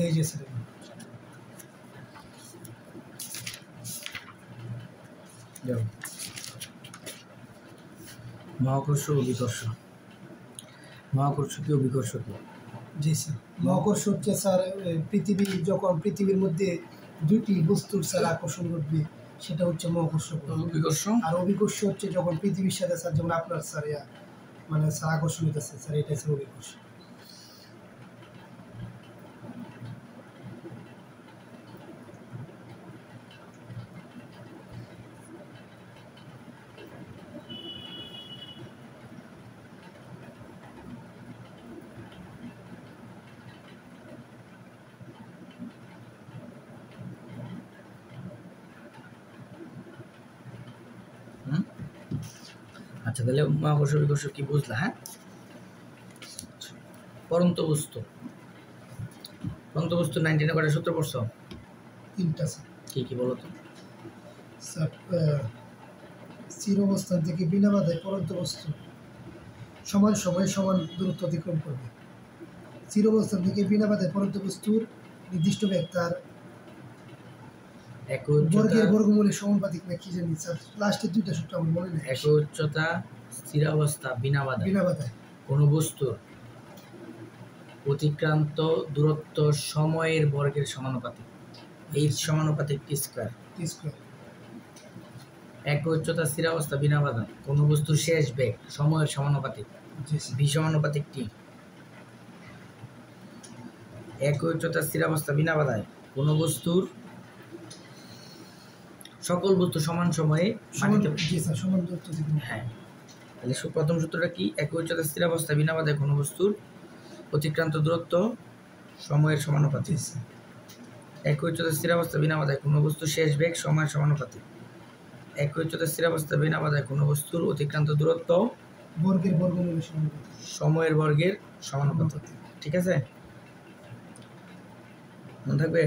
এই যে স্যার মহাকর্ষ ও বিকর্ষ। মহাকর্ষ কি ও বিকর্ষ কি? জি স্যার, মহাকর্ষ হচ্ছে স্যার পৃথিবী যখন পৃথিবীর মধ্যে দুইটি বস্তুর স্যার আকর্ষণ ঘটবে সেটা হচ্ছে মহাকর্ষ বল। বিকর্ষ আর অভিকর্ষ হচ্ছে যখন পৃথিবীর সাথে স্যার যেমন আপনার স্যার মানে স্যার আকর্ষণ হইতেছে স্যার, এটাই স্যার অভিকর্ষ। আচ্ছা, তাহলে মহাকর্ষ বিকর্ষ কি বুঝলা? হ্যাঁ, পরন্ত বস্তু 19 কয়টা সূত্র পড়ছো? 3টা স্যার। কি কি বলো তো? স্যার স্থির অবস্থান থেকে বিনা বাধায় পরন্ত বস্তু সমান সময়ে সমান দূরত্ব অতিক্রম করবে। স্থির অবস্থান থেকে বিনা বাধায় পরন্ত বস্তুর নির্দিষ্ট বেগ তার বর্গের বর্গমূলের সমানুপাতিক না কি জানি স্যার, লাস্টের 2টা সূত্র আমার মনে নেই। একই উচ্চতা স্থির অবস্থা বিনা বাধায় কোনো বস্তুর অতিক্রান্ত দূরত্ব সময়ের বর্গের সমানুপাতিক। এই সমানুপাতিক টি স্কয়ার। একই উচ্চতা স্থির অবস্থা বিনা বাধায় কোনো বস্তুর শেষ বেগ সময়ের সমানুপাতিক। ভি সমানুপাতিক টি। একই উচ্চতা স্থির অবস্থা বিনা বাধায় কোনো বস্তুর সকল বস্তু সমান সময়ে সমান দূরত্ব। হ্যাঁ, তাহলে প্রথম সূত্রটা কি? একই উচ্চতা স্থির অবস্থা বিনা বাধায় কোনো বস্তুর অতিক্রান্ত দূরত্ব সময়ের সমানুপাতিক। একই উচ্চতা স্থির অবস্থা বিনা বাধায় কোনো বস্তুর শেষ বেগ সময়ের সমানুপাতিক। একই উচ্চতা স্থির অবস্থা বিনা বাধায় কোনো বস্তুর অতিক্রান্ত দূরত্ব বর্গের বর্গমূলের সমানুপাতিক। সময়ের বর্গের সমানুপাতিক। ঠিক আছে, মনে থাকবে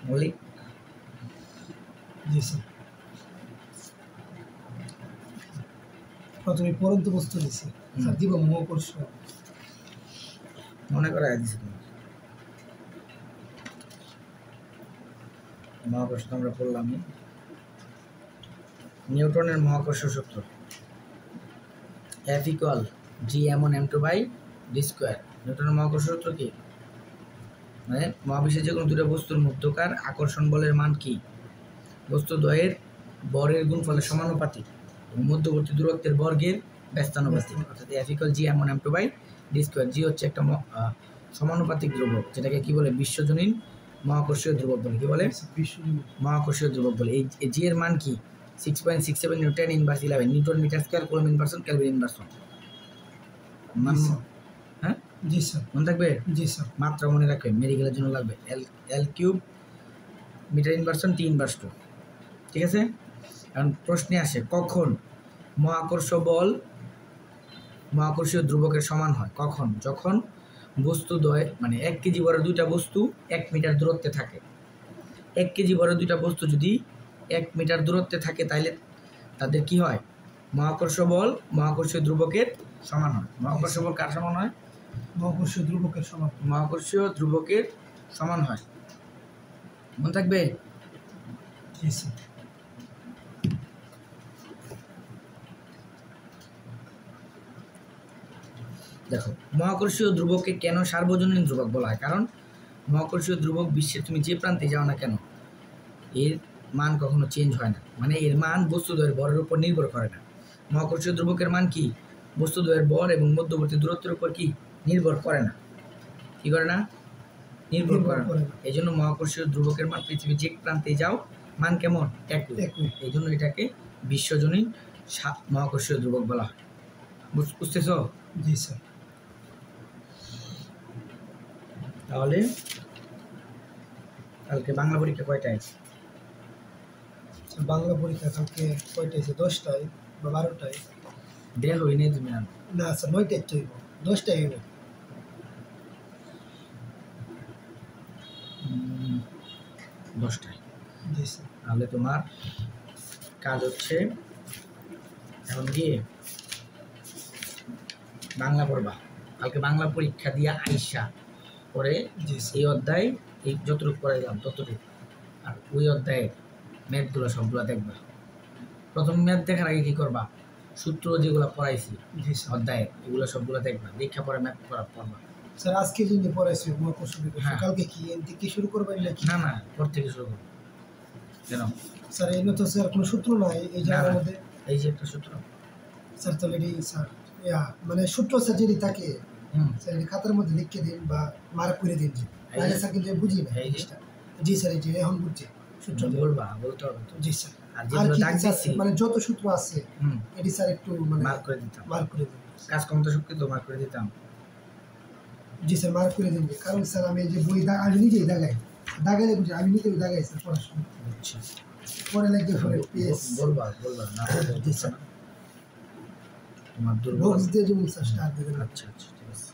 মৌলিক? জি স্যার। প্রথমে পরন্ত বস্তু দিছি স্যার, দিব মহাকর্ষ। মনে করা দিছি তুমি মহাকর্ষ তো আমরা পড়লামই। নিউটনের মহাকর্ষ সূত্র F = g(m1m2/d²). নিউটনের মহাকর্ষ সূত্র কি? মানে মহাবিশ্বের যে কোনো দুটো বস্তুর মধ্যকার আকর্ষণ বলের মান কি? বস্তুদ্বয়ের বরের গুণফলের সমানুপাতিক এবং মধ্যবর্তী দূরত্বের বর্গের ব্যস্তানুপাতিক। অর্থাৎ F = g(m1m2/d²). জি হচ্ছে একটা সমানুপাতিক ধ্রুবক, যেটাকে কি বলে? বিশ্বজনীন মহাকর্ষীয় ধ্রুবক বলে। কি বলে? মহাকর্ষীয় ধ্রুবক বলে। এই জি এর মান কি? 6.67 newton inverse 11 newton metre square coulomb inversion kelvin inversion. হ্যাঁ জি স্যার, মনে থাকবে? জি স্যার। মাত্রা মনে রাখবে, মেডিকেলের জন্য লাগবে। L³ metre inversion T inverse 2। ঠিক আছে, কারণ প্রশ্নে আসে কখন মহাকর্ষ বল মহাকর্ষীয় ধ্রুবকের সমান হয়? কখন? যখন বস্তুদ্বয় মানে 1 কেজি বড় দুইটা বস্তু 1 মিটার দূরত্বে থাকে। 1 কেজি বড় দুইটা বস্তু যদি 1 মিটার দূরত্বে থাকে তাহলে তাদের কি হয়? মহাকর্ষ বল মহাকর্ষীয় ধ্রুবকের সমান হয়। মহাকর্ষ বল কার সমান হয়? মহাকর্ষীয় ধ্রুবকের সমান। মহাকর্ষীয় ধ্রুবকের সমান হয়। মনে থাকবে? জি স্যার। দেখো, মহাকর্ষীয় ধ্রুবককে কেন সার্বজনীন ধ্রুবক বলা হয়? কারণ মহাকর্ষীয় ধ্রুবক বিশ্বের তুমি যে প্রান্তে যাও না কেন এর মান কখনো চেঞ্জ হয় না। মানে এর মান বস্তুদ্বয়ের ভরের উপর নির্ভর করে না। মহাকর্ষীয় ধ্রুবকের মান কি? বস্তুদ্বয়ের ভর এবং মধ্যবর্তী দূরত্বের উপর কি নির্ভর করে না? কি করে না? নির্ভর করে না। এই জন্য মহাকর্ষীয় ধ্রুবকের মান পৃথিবীর যে প্রান্তে যাও মান কেমন? একই। এই জন্য এটাকে বিশ্বজনীন মহাকর্ষীয় ধ্রুবক বলা হয়। বুঝতেছ? জি স্যার। তাহলে কালকে বাংলা পরীক্ষা কয়টায়? বাংলা পরীক্ষা কালকে কয়টায়? 10টায় বা 12টায়। দেড় হই নেই তুমি? না স্যার, 9টায় তো হইব, 10টায় হইব। 10টায়। জি স্যার। তাহলে তোমার কাজ হচ্ছে এখন গিয়ে বাংলা পড়বা। কালকে বাংলা পরীক্ষা দিয়া আইসা পরে জি স্যার এই অধ্যায় এই যতটুকু পড়াইলাম ততটুকু, আর ওই অধ্যায়ে ম্যাথগুলো সবগুলো দেখবা। প্রথম ম্যাথ দেখার আগে কি করবা, সূত্র যেগুলো পড়াইছি জি স্যার অধ্যায়ে এগুলো সবগুলো দেখবা, দেখা পরে ম্যাথ পড়বা। স্যার আজকে যিনি পড়াইছে মহাকর্ষ বিকর্ষ হ্যাঁ। কালকে কি এন থেকে শুরু করবেন নাকি? না না, পর থেকে শুরু করো। কেন? স্যার এগুলো তো স্যার কোনো সূত্র নাই এই না, জায়গার না। মধ্যে। এই যে একটা সূত্র। স্যার তাহলে এটি স্যার মানে সূত্র স্যার যদি থাকে হুম। স্যার এটি খাতার মধ্যে লিখে দিন বা মার্ক করে দিন যে তাহলে স্যার কিন্তু আমি বুঝি না এই যে। জিনিসটা। জি স্যার এই যে এখন বুঝছি সূত্র বলবা, বলতে হবে তো। জি স্যার আর আর যেগুলো কি দাগ স্যার দিচ্ছি মানে যত সূত্র আছে হুম, এটি স্যার একটু মানে মার্ক করে দিতাম। মার্ক করে দিন। কাজ ক্ষমতা শক্তি তো মার্ক করে দিতাম। জি স্যার মার্ক করে দিন কারণ স্যার আমি এই যে বই আমি নিজেই দাগাইলে বুঝি আমি নিজেই দাগাই স্যার পড়াশোনা বুঝছি। পরে লাগবে পরে পেস বলবা না জি স্যার তোমার দুর্বল। বক্স দিয়ে যেমন স্যার স্টার দেবেন। আচ্ছা আচ্ছা, ঠিক আছে।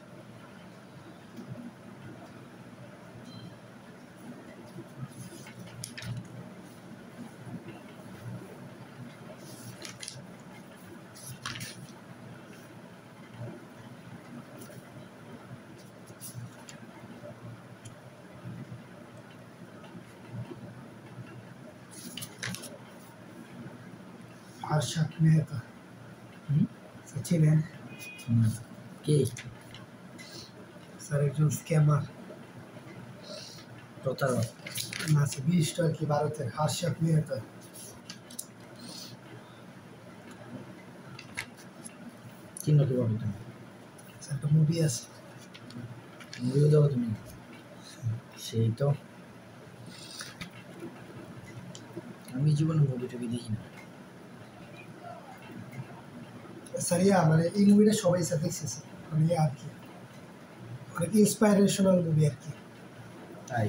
আরশাদ মেহতা হুম? স্যার ছিলেন হুম। কে? স্যার একজন স্ক্যামার প্রতারক। না স্যার বিশিষ্ট আর কি ভারতের আরশাদ মেহতা। চিহ্ন কিভাবে তুমি? স্যার একটা মুভি আছে মুভিও দেবো তুমি? সেই তো, আমি জীবনে মুভি টুভি দেখি না। স্যার মানে এই মুভিটা সবাই স্যার দেখছে স্যার মানে আর কি অনেক ইন্সপাইরেশনাল মুভি আর কি। তাই?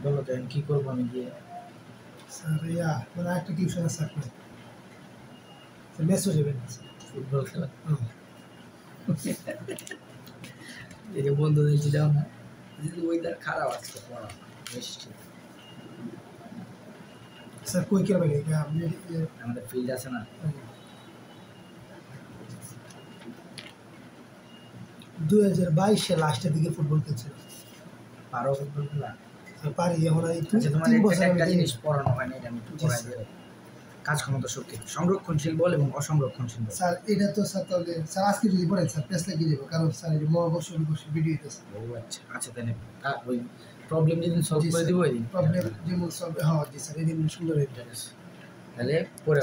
বলো তো এখন কি করবো আমি গিয়ে? স্যার মানে একটা টিউশন আছে আপনার স্যার মেসেজ যাবেন স্যার। ফুটবল খেলা? হুম। এই যে বন্ধুদের যাও না, ওয়েদার খারাপ আজকে, পড়া বৃষ্টি। স্যার কই খেলবেন এটা আপনি আমাদের ফিল্ড আছে না, 2022 লাস্টের দিকে ফুটবল খেলছিল পারো ফুটবল খেলা? স্যার পারি এখন আর এই আচ্ছা, তোমার 3 বছর একটা আমি জিনিস পড়ানো হয় না, এটা আমি একটু জি, পড়াই স্যার। দেবো। কাজ ক্ষমতা শক্তি, সংরক্ষণশীল বল এবং অসংরক্ষণশীল বল। স্যার এটা তো স্যার তাহলে স্যার আজকে যদি পড়েন স্যার প্রেস লাগিয়ে দেবো কারণ স্যার এই যে মহাকর্ষ বিকর্ষ ভিডিও আছে ও আচ্ছা আচ্ছা, তাহলে ওই প্রবলেম যেদিন সলভ জি, করে স্যার। দেবো ওই দিন। প্রবলেম যেমন সব হ্যাঁ জি স্যার এই দিন সুন্দর হয়ে ঠিক আছে, তাহলে পরে